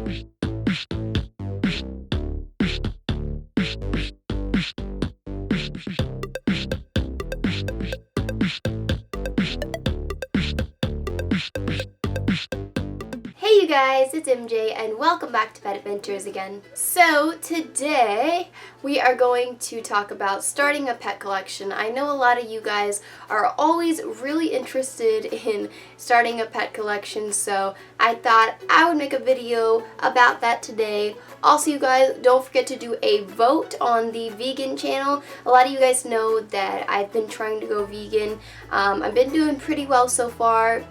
Hey you guys, it's MJ and welcome back to Pet Adventures again. So today we are going to talk about starting a pet collection. I know a lot of you guys are always really interested in starting a pet collection, so I thought I would make a video about that today. Also, you guys, don't forget to do a vote on the vegan channel. A lot of you guys know that I've been trying to go vegan. I've been doing pretty well so far.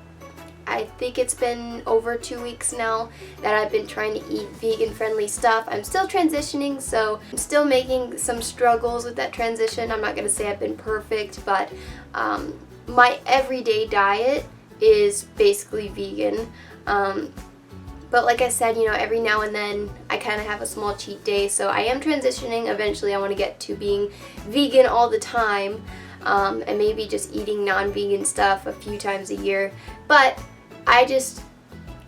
I think it's been over 2 weeks now that I've been trying to eat vegan-friendly stuff. I'm still transitioning, so I'm still making some struggles with that transition. I'm not going to say I've been perfect, but my everyday diet is basically vegan. But like I said, you know, every now and then I kind of have a small cheat day, so I am transitioning. Eventually I want to get to being vegan all the time, and maybe just eating non-vegan stuff a few times a year. But I just,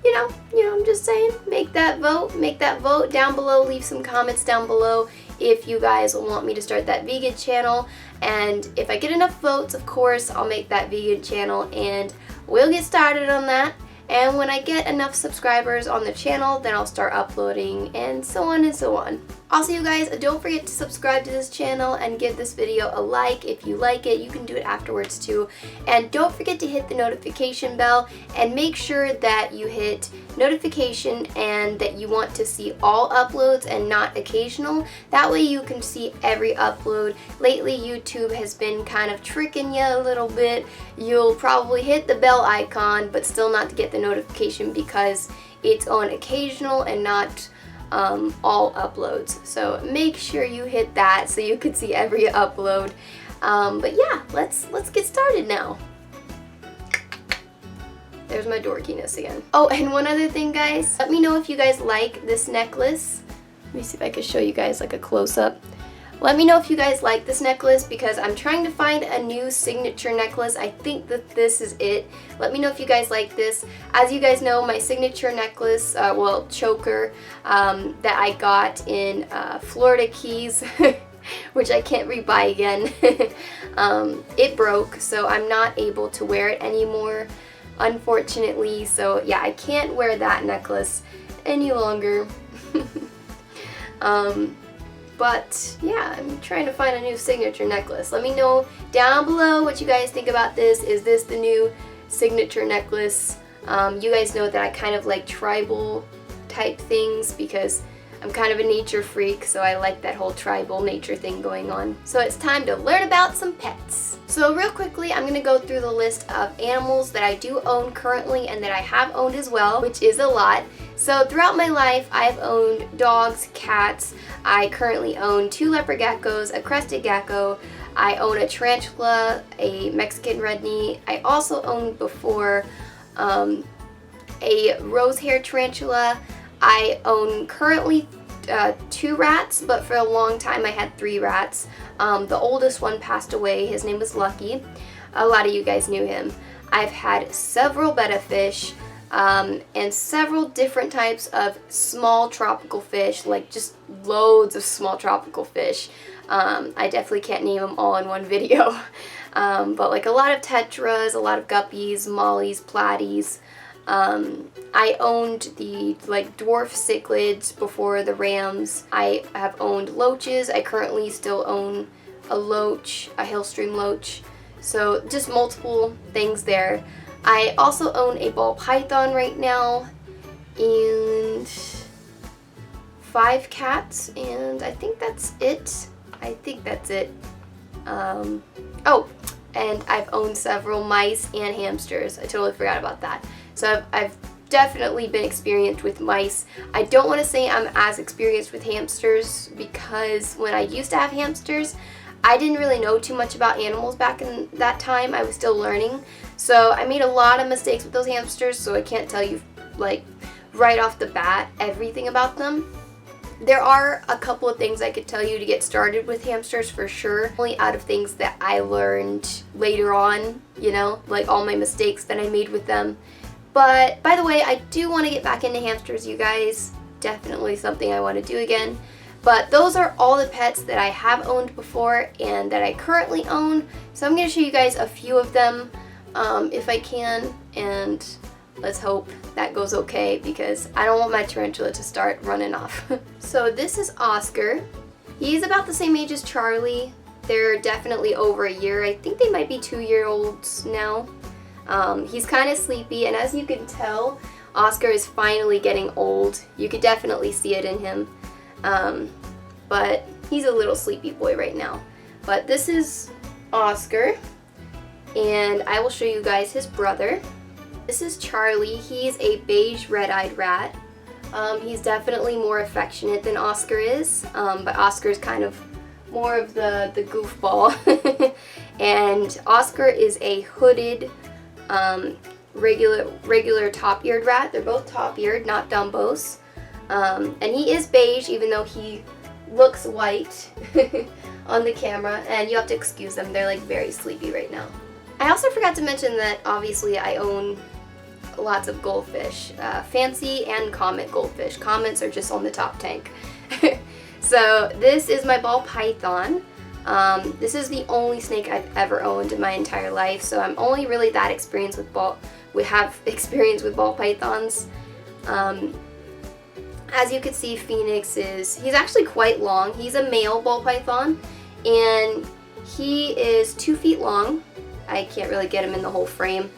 you know, I'm just saying, make that vote down below. Leave some comments down below if you guys want me to start that vegan channel. And if I get enough votes, of course, I'll make that vegan channel and we'll get started on that. And when I get enough subscribers on the channel, then I'll start uploading and so on and so on. Also, you guys, don't forget to subscribe to this channel and give this video a like. If you like it, you can do it afterwards too. And don't forget to hit the notification bell and make sure that you hit notification and that you want to see all uploads and not occasional. That way you can see every upload. Lately, YouTube has been kind of tricking you a little bit. You'll probably hit the bell icon, but still not to get the notification because it's on occasional and not all uploads. So make sure you hit that so you can see every upload. But yeah, let's get started now. There's my dorkiness again. Oh, and one other thing, guys. Let me know if you guys like this necklace. Let me see if I can show you guys like a close-up. Let me know if you guys like this necklace because I'm trying to find a new signature necklace. I think that this is it. Let me know if you guys like this. As you guys know, my signature necklace, well, choker, that I got in Florida Keys, which I can't rebuy again, it broke, so I'm not able to wear it anymore, unfortunately. So yeah, I can't wear that necklace any longer. But yeah, I'm trying to find a new signature necklace. Let me know down below what you guys think about this. Is this the new signature necklace? You guys know that I kind of like tribal type things because I'm kind of a nature freak, so I like that whole tribal nature thing going on. So it's time to learn about some pets. So real quickly, I'm going to go through the list of animals that I do own currently and that I have owned as well, which is a lot. So throughout my life, I've owned dogs, cats. I currently own 2 leopard geckos, a crested gecko. I own a tarantula, a Mexican red knee. I also owned before a rose hair tarantula. I own currently 2 rats, but for a long time I had 3 rats. The oldest one passed away. His name was Lucky. A lot of you guys knew him. I've had several betta fish, and several different types of small tropical fish, like just loads of small tropical fish. I definitely can't name them all in one video. But like a lot of tetras, a lot of guppies, mollies, platies. I owned the like dwarf cichlids before the rams. I have owned loaches. I currently still own a loach, a hillstream loach. So just multiple things there. I also own a ball python right now and 5 cats, and I think that's it. Oh, and I've owned several mice and hamsters. I totally forgot about that. So I've definitely been experienced with mice. I don't want to say I'm as experienced with hamsters because when I used to have hamsters, I didn't really know too much about animals back in that time. I was still learning. So I made a lot of mistakes with those hamsters, so I can't tell you like right off the bat everything about them. There are a couple of things I could tell you to get started with hamsters for sure. Only out of things that I learned later on, you know, like all my mistakes that I made with them. But by the way, I do want to get back into hamsters, you guys. definitely something I want to do again. But those are all the pets that I have owned before and that I currently own. So I'm going to show you guys a few of them if I can, and let's hope that goes okay because I don't want my tarantula to start running off. So this is Oscar. He's about the same age as Charlie. They're definitely over a year. I think they might be 2-year-olds now. He's kind of sleepy, and as you can tell, Oscar is finally getting old. You could definitely see it in him. But he's a little sleepy boy right now. But this is Oscar, and I will show you guys his brother. This is Charlie. He's a beige red-eyed rat. He's definitely more affectionate than Oscar is, but Oscar's kind of more of the goofball. And Oscar is a hooded, regular top-eared rat. They're both top-eared, not Dumbos. And he is beige, even though he looks white on the camera, and you have to excuse them. They're like very sleepy right now. I also forgot to mention that obviously I own lots of goldfish, fancy and comet goldfish. Comets are just on the top tank. So this is my ball python. This is the only snake I've ever owned in my entire life, so I'm only really that experienced with ball pythons. As you can see, Phoenix he's actually quite long. He's a male ball python, and he is 2 feet long. I can't really get him in the whole frame.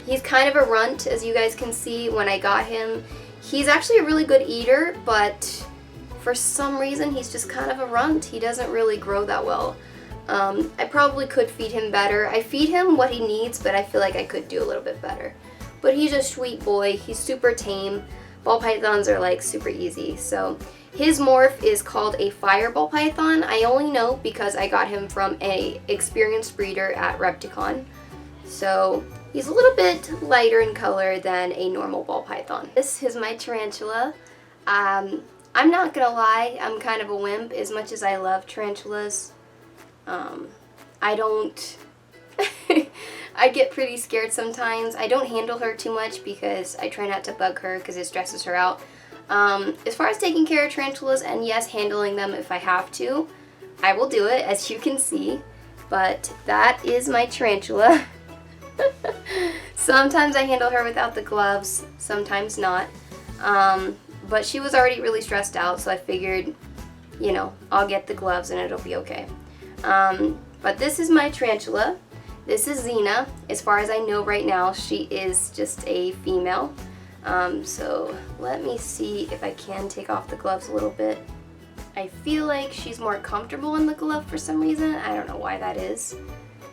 He's kind of a runt, as you guys can see when I got him. He's actually a really good eater, but for some reason he's just kind of a runt. He doesn't really grow that well. I probably could feed him better. I feed him what he needs, but I feel like I could do a little bit better. But he's a sweet boy. He's super tame. Ball pythons are like super easy. So his morph is called a fireball python. I only know because I got him from an experienced breeder at Repticon. So he's a little bit lighter in color than a normal ball python. This is my tarantula. I'm not gonna lie, I'm kind of a wimp. As much as I love tarantulas, I don't I get pretty scared sometimes. I don't handle her too much because I try not to bug her because it stresses her out. As far as taking care of tarantulas, and yes, handling them if I have to, I will do it, as you can see. But that is my tarantula. Sometimes I handle her without the gloves, sometimes not. But she was already really stressed out, so I figured, you know, I'll get the gloves and it'll be okay. But this is my tarantula. This is Xena. As far as I know right now, she is just a female. So let me see if I can take off the gloves a little bit. I feel like she's more comfortable in the glove for some reason. I don't know why that is.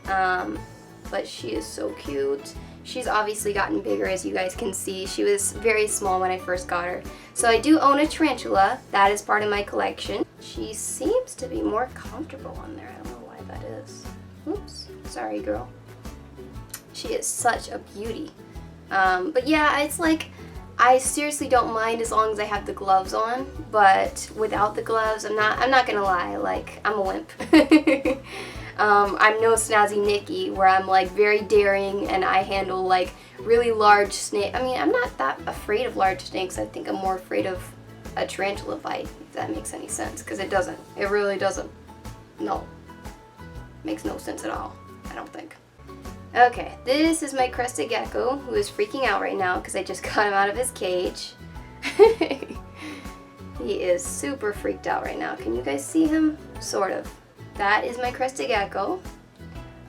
But she is so cute. She's obviously gotten bigger, as you guys can see. She was very small when I first got her. So I do own a tarantula. That is part of my collection. She seems to be more comfortable on there. I don't know why that is. Oops. Sorry, girl. She is such a beauty. But yeah, it's like, I seriously don't mind as long as I have the gloves on, but without the gloves, I'm not gonna lie, like, I'm a wimp. I'm no Snazzy Nikki, where I'm like very daring and I handle like really large snake. I mean, I'm not that afraid of large snakes. I think I'm more afraid of a tarantula bite, if that makes any sense, because it doesn't. It really doesn't. No. Makes no sense at all, I don't think. Okay, this is my Crested Gecko, who is freaking out right now because I just got him out of his cage. He is super freaked out right now. Can you guys see him? Sort of. That is my Crested Gecko.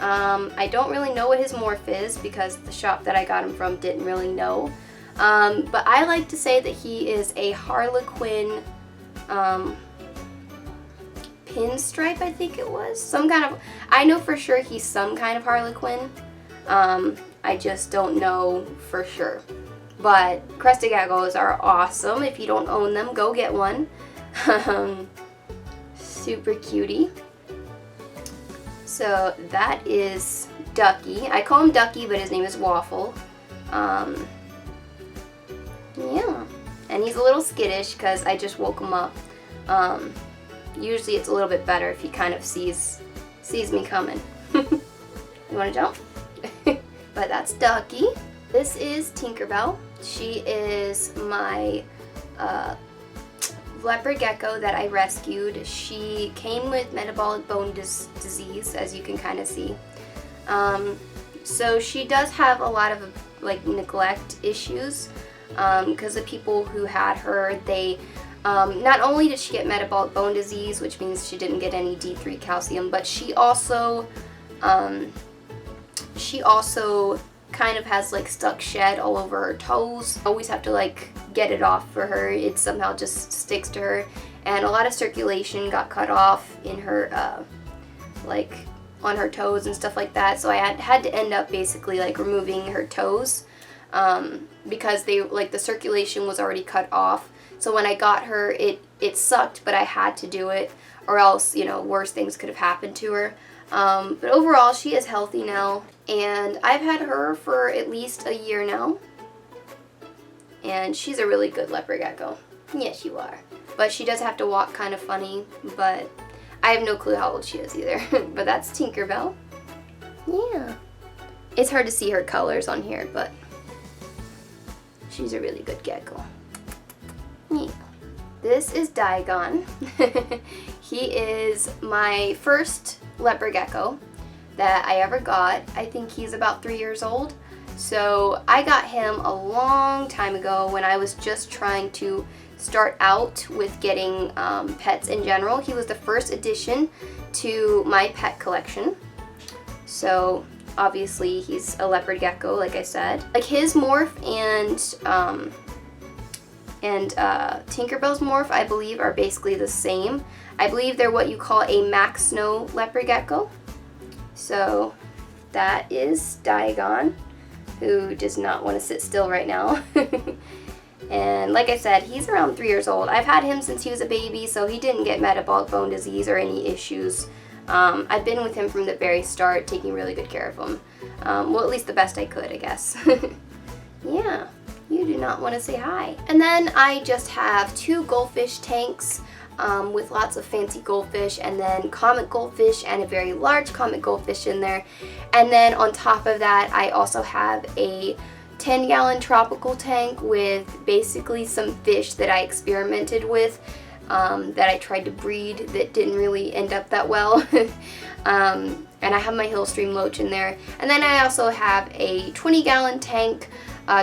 I don't really know what his morph is because the shop that I got him from didn't really know. But I like to say that he is a Harlequin pinstripe, I think it was. Some kind of, I know for sure he's some kind of Harlequin. I just don't know for sure. But Crested Geckos are awesome. If you don't own them, go get one. Super cutie. So that is Ducky. I call him Ducky, but his name is Waffle. Yeah. And he's a little skittish because I just woke him up. Usually it's a little bit better if he kind of sees me coming. You want to jump? But that's Ducky. This is Tinkerbell. She is my leopard gecko that I rescued. She came with metabolic bone disease, as you can kind of see. So she does have a lot of like neglect issues, because the people who had her, they not only did she get metabolic bone disease, which means she didn't get any D3 calcium, but she also kind of has like stuck shed all over her toes. Always have to like get it off for her. It somehow just sticks to her, and a lot of circulation got cut off in her like on her toes and stuff like that. So I had to end up basically like removing her toes, because they like the circulation was already cut off. So when I got her, it sucked, but I had to do it, or else, you know, worse things could have happened to her. But overall, she is healthy now, and I've had her for at least a year now, and she's a really good leopard gecko. Yes, you are. But she does have to walk kind of funny, but I have no clue how old she is either. But that's Tinkerbell. Yeah. It's hard to see her colors on here, but she's a really good gecko. Yeah. This is Diagon. He is my first leopard gecko that I ever got. I think he's about 3 years old. So I got him a long time ago when I was just trying to start out with getting pets in general. He was the first addition to my pet collection. So obviously he's a leopard gecko, like I said. Like his morph and Tinkerbell's morph, I believe, are basically the same. I believe they're what you call a max snow leopard gecko. So that is Diagon, who does not want to sit still right now. And like I said, he's around 3 years old. I've had him since he was a baby, so he didn't get metabolic bone disease or any issues. I've been with him from the very start, taking really good care of him. Well, at least the best I could, I guess. Yeah, you do not want to say hi. And then I just have 2 goldfish tanks with lots of fancy goldfish, and then comet goldfish and a very large comet goldfish in there. And then on top of that, I also have a 10-gallon tropical tank with basically some fish that I experimented with, that I tried to breed that didn't really end up that well. And I have my Hillstream loach in there. And then I also have a 20-gallon tank,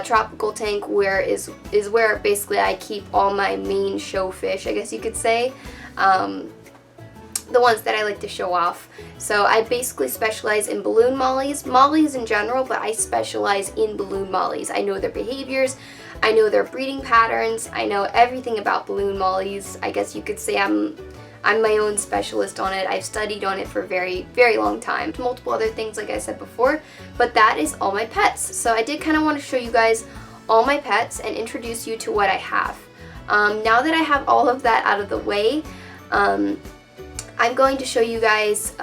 tropical tank, where is where basically I keep all my main show fish, I guess you could say. The ones that I like to show off. So I basically specialize in balloon mollies in general, but I specialize in balloon mollies. I know their behaviors, I know their breeding patterns, I know everything about balloon mollies. I guess you could say I'm my own specialist on it. I've studied on it for a very, very long time. Multiple other things, like I said before, but that is all my pets. So I did kind of want to show you guys all my pets and introduce you to what I have. Now that I have all of that out of the way, I'm going to show you guys,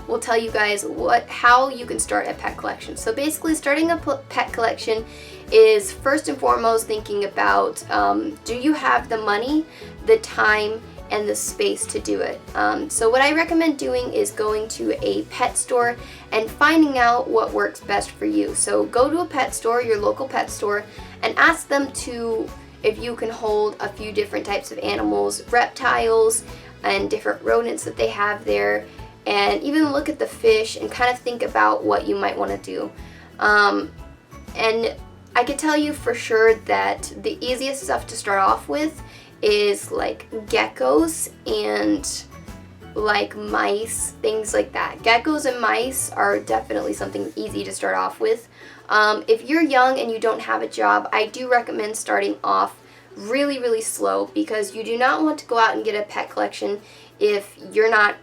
will tell you guys how you can start a pet collection. So basically, starting a pet collection is first and foremost thinking about, do you have the money, the time, and the space to do it? So what I recommend doing is going to a pet store and finding out what works best for you. So go to a pet store, your local pet store, and ask them if you can hold a few different types of animals, reptiles, and different rodents that they have there, and even look at the fish and kind of think about what you might want to do. And I can tell you for sure that the easiest stuff to start off with is like geckos and like mice, things like that. Geckos and mice are definitely something easy to start off with. If you're young and you don't have a job, I do recommend starting off really, really slow, because you do not want to go out and get a pet collection if you're not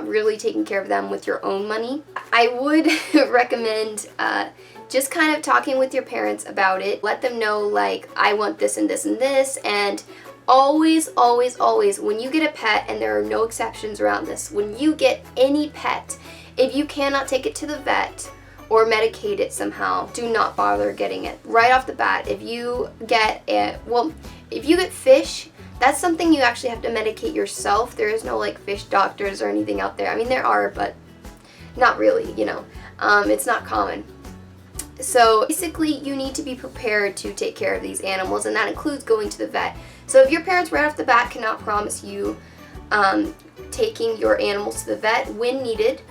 really taking care of them with your own money. I would recommend just kind of talking with your parents about it. Let them know, like, I want this and this and this, and always, always, always, when you get a pet, and there are no exceptions around this, when you get any pet, if you cannot take it to the vet or medicate it somehow, do not bother getting it right off the bat. If you get fish, that's something you actually have to medicate yourself. There is no like fish doctors or anything out there. I mean, there are, but not really, you know. It's not common. So basically you need to be prepared to take care of these animals, and that includes going to the vet. So if your parents right off the bat cannot promise you taking your animals to the vet when needed,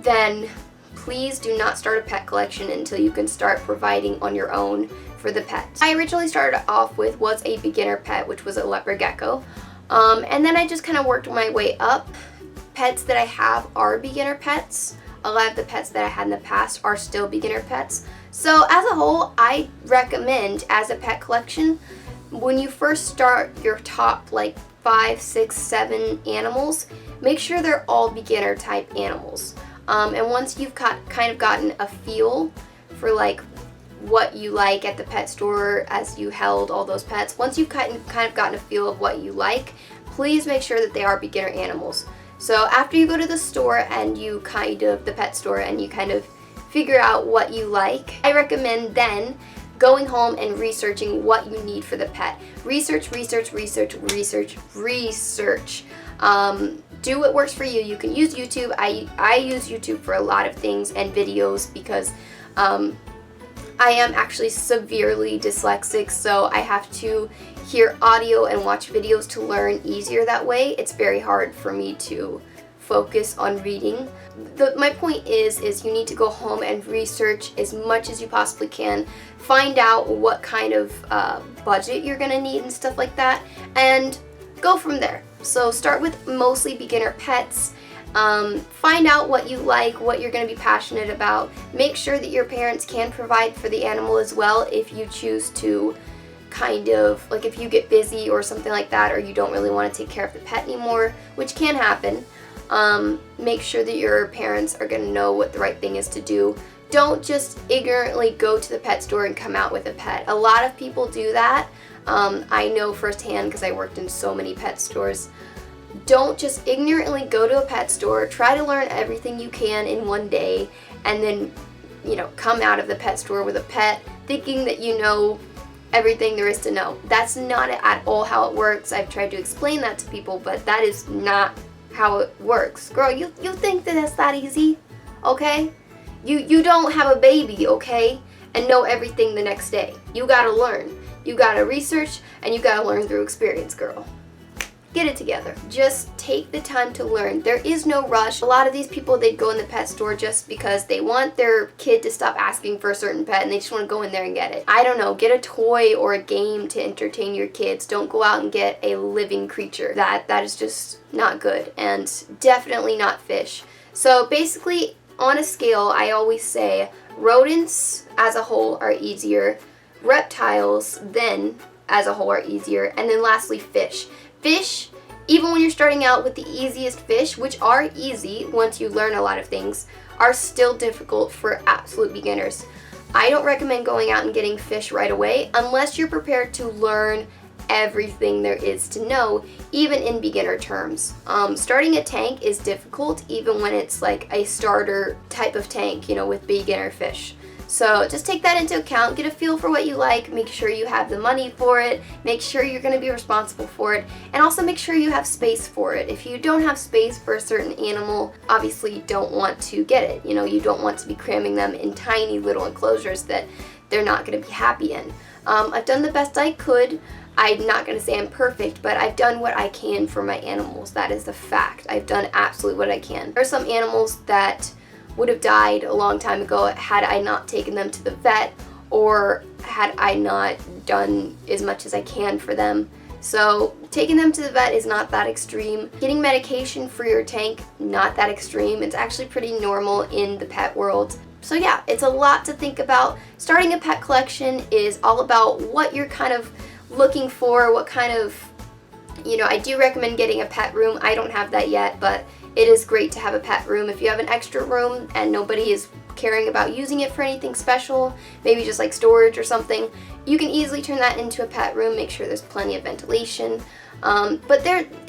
then please do not start a pet collection until you can start providing on your own for the pet. I originally started off with was a beginner pet, which was a leopard gecko, and then I just kind of worked my way up. Pets that I have are beginner pets. A lot of the pets that I had in the past are still beginner pets. So as a whole, I recommend as a pet collection, when you first start your top like 5, 6, 7 animals, make sure they're all beginner type animals. And once you've kind of gotten a feel for like what you like at the pet store as you held all those pets, once you've kind of gotten a feel of what you like, please make sure that they are beginner animals. So after you go to the store and the pet store, and you kind of figure out what you like, I recommend then going home and researching what you need for the pet. Research. Do what works for you. You can use YouTube. I use YouTube for a lot of things and videos because I am actually severely dyslexic, so I have to hear audio and watch videos to learn easier that way. It's very hard for me to focus on reading. My point is you need to go home and research as much as you possibly can. Find out what kind of budget you're gonna need and stuff like that, and go from there. So start with mostly beginner pets. Find out what you like, what you're going to be passionate about. Make sure that your parents can provide for the animal as well if you choose to kind of, like if you get busy or something like that, or you don't really want to take care of the pet anymore, which can happen. Make sure that your parents are going to know what the right thing is to do. Don't just ignorantly go to the pet store and come out with a pet. A lot of people do that. I know firsthand because I worked in so many pet stores. Don't just ignorantly go to a pet store, try to learn everything you can in one day, and then, come out of the pet store with a pet thinking that you know everything there is to know. That's not at all how it works. I've tried to explain that to people, but that is not how it works. Girl, you think that it's that easy, okay? You don't have a baby, okay, and know everything the next day. You gotta learn. You gotta research, and you gotta learn through experience, girl. Get it together. Just take the time to learn. There is no rush. A lot of these people, they go in the pet store just because they want their kid to stop asking for a certain pet and they just want to go in there and get it. I don't know, get a toy or a game to entertain your kids. Don't go out and get a living creature. That is just not good, and definitely not fish. So basically, on a scale, I always say rodents as a whole are easier, reptiles then as a whole are easier, and then lastly fish. Fish, even when you're starting out with the easiest fish, which are easy once you learn a lot of things, are still difficult for absolute beginners. I don't recommend going out and getting fish right away unless you're prepared to learn everything there is to know, even in beginner terms. Starting a tank is difficult even when it's like a starter type of tank, with beginner fish. So just take that into account, get a feel for what you like, make sure you have the money for it, make sure you're going to be responsible for it, and also make sure you have space for it. If you don't have space for a certain animal, obviously you don't want to get it. You don't want to be cramming them in tiny little enclosures that they're not going to be happy in. I've done the best I could. I'm not going to say I'm perfect, but I've done what I can for my animals. That is the fact. I've done absolutely what I can. There are some animals that would have died a long time ago had I not taken them to the vet, or had I not done as much as I can for them. So taking them to the vet is not that extreme. Getting medication for your tank, not that extreme. It's actually pretty normal in the pet world. So yeah, it's a lot to think about. Starting a pet collection is all about what you're kind of looking for, what kind of, I do recommend getting a pet room. I don't have that yet, but it is great to have a pet room. If you have an extra room and nobody is caring about using it for anything special, maybe just like storage or something, you can easily turn that into a pet room. Make sure there's plenty of ventilation. But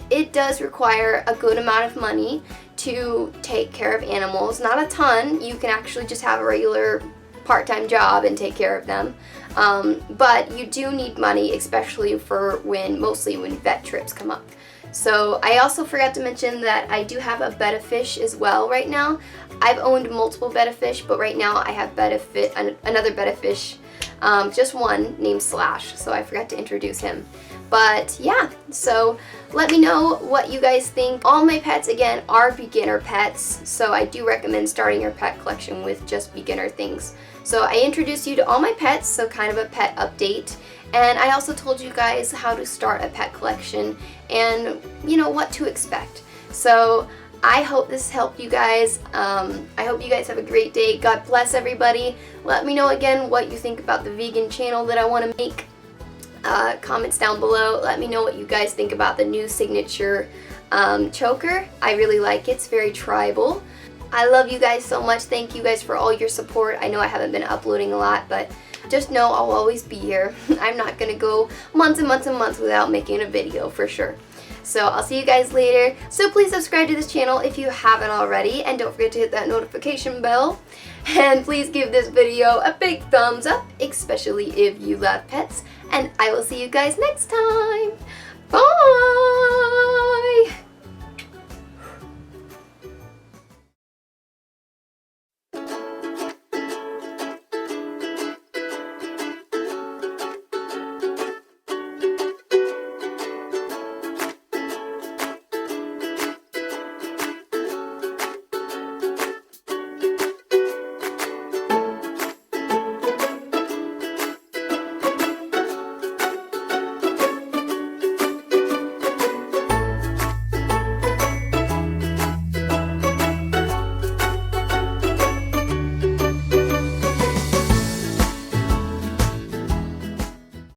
it does require a good amount of money to take care of animals. Not a ton. You can actually just have a regular part-time job and take care of them. But you do need money, especially mostly when vet trips come up. So I also forgot to mention that I do have a Betta Fish as well right now. I've owned multiple Betta Fish, but right now I have another Betta Fish, just one, named Slash, so I forgot to introduce him. But yeah, so let me know what you guys think. All my pets, again, are beginner pets, so I do recommend starting your pet collection with just beginner things. So I introduced you to all my pets, so kind of a pet update. And I also told you guys how to start a pet collection and, you know, what to expect. So I hope this helped you guys. I hope you guys have a great day. God bless everybody. Let me know again what you think about the vegan channel that I want to make. Comments down below. Let me know what you guys think about the new signature choker. I really like it. It's very tribal. I love you guys so much. Thank you guys for all your support. I know I haven't been uploading a lot, but just know I'll always be here. I'm not gonna go months and months and months without making a video for sure. So I'll see you guys later. So please subscribe to this channel if you haven't already, and don't forget to hit that notification bell. And please give this video a big thumbs up, especially if you love pets. And I will see you guys next time.